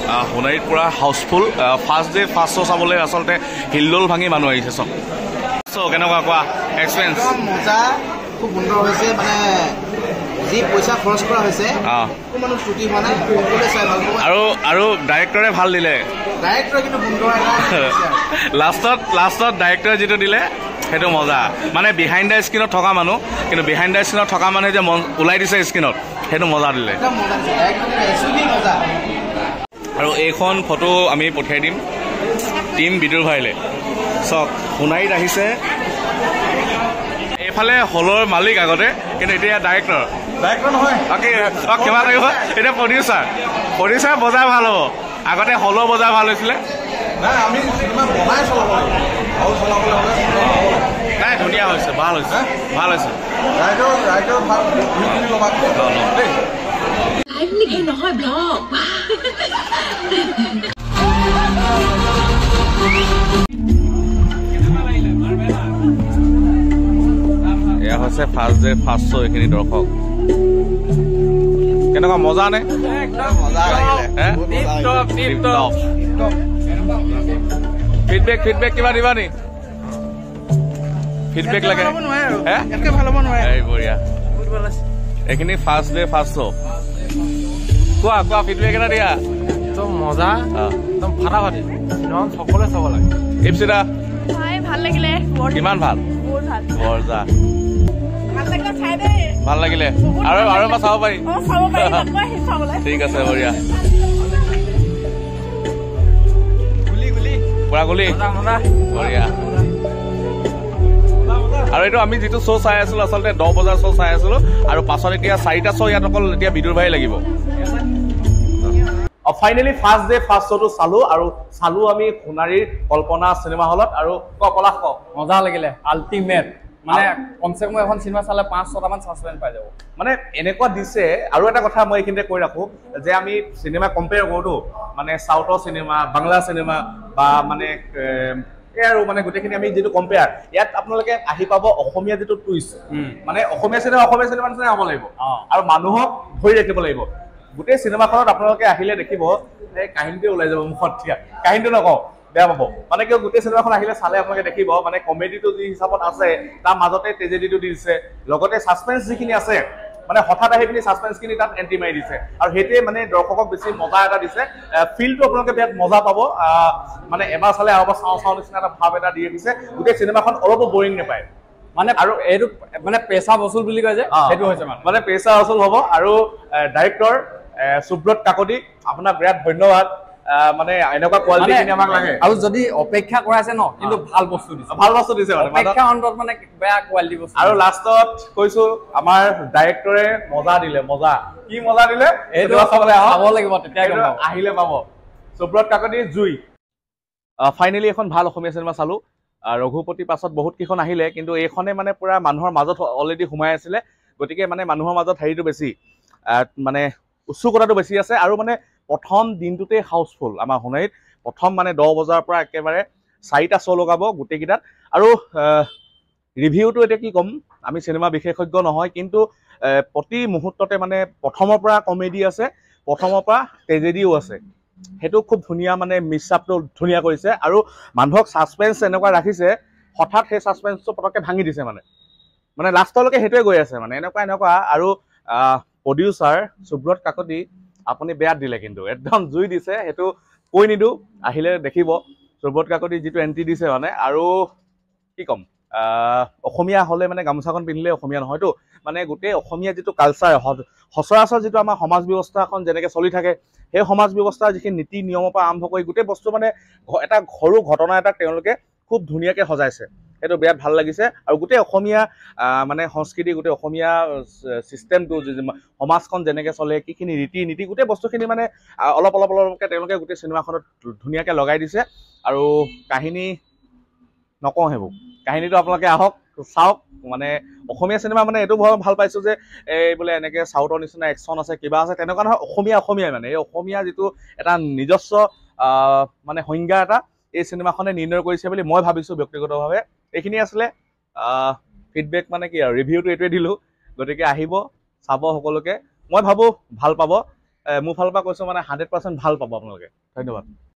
সোণাৰীত পুৰা housefull first day first show' চাবলৈ আচলতে হিলদোল ভাঙি মানুহ আহিছে চব কেনেকুৱা কোৱা এক্সপিৰিয়েঞ্চ মজা খুব সুন্দৰ হৈছে মানে যি পইচা খৰচ কৰা হৈছে কোনো ত্ৰুটি হোৱা নাই সকলোৱে চাই ভাল পাব আৰু ডাইৰেক্টৰে ভাল দিলে ডাইৰেক্টৰে কিন্তু সুন্দৰ লাষ্টত ডাইৰেক্টৰে যিটো দিলে সেইটো মজা মানে বিহাইণ্ড দ্য স্ক্ৰীণত থকা মানুহ কিন্তু বিহাইণ্ড দ্য স্ক্ৰীণত থকা মানুহে যে ওলাই দিছে স্ক্ৰীণত সেইটো মজা দিলে আৰু এইখন ফটো আমি পঠিয়াই দিম টিম বিদুৰ ভাইলে চাওক সোণাৰীত আহিছে এইফালে হলৰ মালিক আগতে কিন্তু এতিয়া ডাইৰেক্টৰ নহয় ক্ষমা কৰিব এতিয়া প্ৰডিউচাৰ বজাই ভাল হ'ব আগতে হলৰ বজাই ভাল হৈছিলে নাই ধুনীয়া হৈছে ভাল হৈছে এয়া হৈছে ফাৰ্ষ্ট ডে ফাৰ্ষ্ট শ্ব' এইখিনি দৰ্শক কেনেকুৱা মজা নে ফিডবেক কিবা দিবা নি ফিডবেক লাগে বঢ়িয়া এইখিনি ফাৰ্ষ্ট ডে ফাৰ্ষ্ট শ্ব' কোৱা ফিডবেক এটা দিয়া একদম মজা একদম ফাটাফাটি সকলোৱে চাব লাগে ইপচিতা ভাল লাগিলে কিমান ভাল বৰজা ভাল লাগিলে আৰু এবাৰ চাব পাৰি ঠিক আছে বঢ়িয়া পুৰা গুলি বঢ়িয়া আৰু এইটো আমি যিটো শ্ব' চাই আছিলো আচলতে 10 বজাৰ শ্ব' চাই আছিলো আৰু পাছত এতিয়া 4টা শ্ব' ইয়াত অকল এতিয়া বিদুৰ ভাই লাগিব ফাইনেলি ফাৰ্ষ্ট ডে ফাৰ্ষ্ট শ্ব'টো চালো আমি সোণাৰীৰ কল্পনা চিনেমা হলত আৰু পলাশ মজা লাগিলে আল্টিমেট মানে কমচে কম এখন চিনেমা চালে 5-6টা মান সাসপেন্স পাই যাব মানে এনেকুৱা দিছে আৰু এটা কথা মই এইখিনিতে কৈ ৰাখো যে আমি চিনেমা কম্পেয়াৰ কৰোঁ মানে সাউথৰ চিনেমা বাংলা চিনেমা বা মানে আৰু মানে গোটেইখিনি আমি যেটো কম্পেয়াৰ ইয়াত আপোনালোকে আহি পাব অসমীয়া যেটো টুইষ্ট মানে অসমীয়া চিনেমা নিচিনা হ'ব লাগিব আৰু মানুহক ধৰি ৰাখিব লাগিব গোটেই চিনেমাখনত আপোনালোকে আহিলে দেখিব এই কাহিনীটো ওলাই যাব মুখত ঠিক কাহিনীটো নকওঁ বেয়া পাব মানে কিয় গোটেই চিনেমাখন আহিলে চালে আপোনালোকে দেখিব মানে কমেডিটো যি হিচাপত আছে তাৰ মাজতে ট্ৰেজেডিটো দিছে লগতে সাসপেন্স যিখিনি আছে মানে হঠাৎ আহি পিনি সাসপেন্সখিনি তাত এন্ট্ৰি মাৰি দিছে আৰু হেতে মানে দৰ্শকক বেছি মজা এটা দিছে ফিলটো আপোনালোকে বিৰাট মজা পাব মানে এবাৰ চালে আৰু চাও নিচিনা এটা ভাৱ এটা দি দিছে গোটেই চিনেমাখন অলপো বৰিং নাপায় মানে আৰু এইটো মানে পেছা বসুল বুলি কয় যে সেইটো হৈছে মানে পেছা বসুল হ'ব আৰু ডাইৰেক্টৰ সুব্ৰত কাকতি আপোনাক বিৰাট ধন্যবাদ মানে এনেকুৱা কোৱালিটি কিনে আমাক লাগে আৰু যদি অপেক্ষা কৰাইছে ন কিন্তু ভাল বস্তু দিছে মানে অপেক্ষা অন্তত মানে বেয়া কোৱালিটি বস্তু আৰু লাষ্টত কৈছো আমাৰ ডাইৰেক্টৰে মজা দিলে মজা কি মজা দিলে এইটো চাবলৈ চাব লাগিব তেতিয়া আহিলে পাব সুব্ৰত কাকতি জুই ফাইনেলি এখন ভাল অসমীয়া চিনেমা চালো ৰঘুপতি পাছত বহুত কেইখন আহিলে কিন্তু এইখনে মানে পুৰা মানুহৰ মাজত অলৰেডি সোমাই আছিলে গতিকে মানে মানুহৰ মাজত হেৰিটো বেছি মানে উৎসুকতাটো বেছি আছে আৰু মানে প্ৰথম দিনটোতে হাউচফুল আমাৰ সোণাৰীত প্ৰথম মানে 10 বজাৰ পৰা একেবাৰে 4টা শ্ব' লগাব গোটেইকেইটাত আৰু ৰিভিউটো এতিয়া কি ক'ম আমি চিনেমা বিশেষজ্ঞ নহয় কিন্তু প্ৰতি মুহূৰ্ততে মানে প্ৰথমৰ পৰা কমেডি আছে প্ৰথমৰ পৰা ট্ৰেজেডিও আছে সেইটো খুব ধুনীয়া মানে মিক্সআপটো ধুনীয়া কৰিছে আৰু মানুহক সাসপেন্স এনেকুৱা ৰাখিছে হঠাৎ সেই সাসপেন্সটো পটককে ভাঙি দিছে মানে লাষ্টলৈকে সেইটোৱে গৈ আছে মানে এনেকুৱা আৰু প্ৰডিউচাৰ সুব্ৰত কাকতি আপুনি বেয়া দিলে কিন্তু একদম জুই দিছে সেইটো কৈ নিদু আহিলে দেখিব সুব্ৰত কাকতি যিটো এন্ট্ৰি দিছে মানে আৰু কি কম অসমীয়া হলে মানে গামোচাখন পিন্ধিলে অসমীয়া নহয়তো মানে গোটেই অসমীয়া যিটো কালচাৰ সচৰাচৰ যিটো আমাৰ সমাজ ব্যৱস্থাখন যেনেকৈ চলি থাকে সেই সমাজ ব্যৱস্থাৰ যিখিনি নীতি নিয়মৰ পৰা আৰম্ভ কৰি গোটেই বস্তু মানে এটা সৰু ঘটনা এটা তেওঁলোকে খুব ধুনীয়াকৈ সজাইছে সেইটো বিৰাট ভাল লাগিছে আৰু গোটেই অসমীয়া মানে সংস্কৃতি গোটেই অসমীয়া সিস্টেমটো সমাজখন যেনেকৈ চলে কিখিনি ৰীতি গোটেই বস্তুখিনি মানে অলপকৈ তেওঁলোকে গোটেই চিনেমাখনত ধুনীয়াকৈ লগাই দিছে আৰু কাহিনী নকওঁ সেইবোৰ কাহিনীটো আপোনালোকে আহক চাওক মানে অসমীয়া চিনেমা মানে এইটো ভাল পাইছো যে এই বোলে এনেকৈ সাউথৰ নিচিনা একশ্যন আছে কিবা আছে তেনেকুৱা নহয় অসমীয়া মানে এই অসমীয়া যিটো এটা নিজস্ব মানে সংজ্ঞা এটা এই চিনেমাখনে নিৰ্ণয় কৰিছে বুলি মই ভাবিছো ব্যক্তিগতভাৱে এইখিনি আছিলে ফিডবেক মানে কি আৰু ৰিভিউটো এইটোৱে দিলো গতিকে আহিব চাব সকলোকে মই ভাবো ভাল পাব মোৰ ফালৰ পৰা কৈছো মানে 100% ভাল পাব আপোনালোকে। ধন্যবাদ।